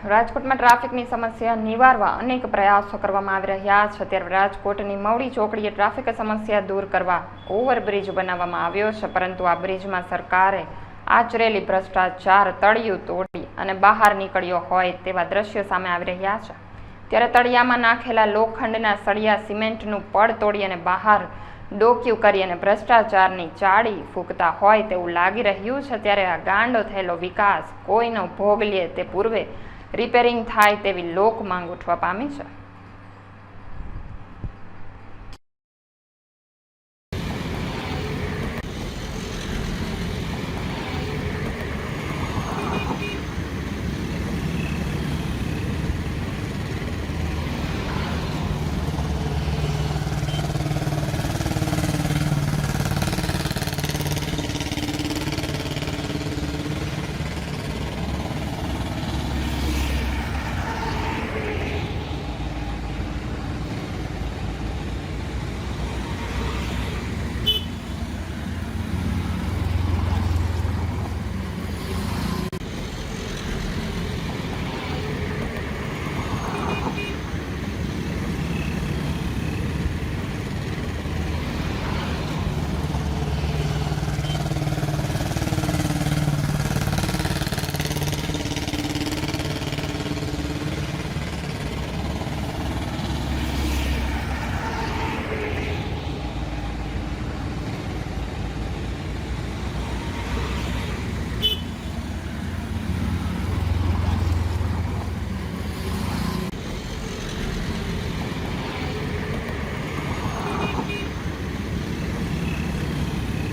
રાજકોટમાં ટ્રાફિકની સમસ્યા નિવારવા અનેક પ્રયાસો કરવામાં આવી રહ્યા છે। ત્યારે રાજકોટની મવડી ચોકડીએ ટ્રાફિક સમસ્યા દૂર કરવા ઓવરબ્રિજ બનાવવામાં આવ્યો છે, પરંતુ આ બ્રિજમાં સરકારે આચરેલી ભ્રષ્ટાચાર તળિયું તોડી અને બહાર નીકળ્યો હોય તેવા દ્રશ્યો સામે આવી રહ્યા છે। ત્યારે તળિયામાં નાખેલા લોખંડના સળિયા સિમેન્ટનું પડ તોડી અને બહાર ડોક્યું કરી અને ભ્રષ્ટાચારની ચાળી ફૂંકતા હોય તેવું લાગી રહ્યું છે। ત્યારે આ ગાંડો થયેલો વિકાસ કોઈનો ભોગ લે તે પૂર્વે રિપેરિંગ થાય તેવી લોક માંગ ઉઠવા પામી છે।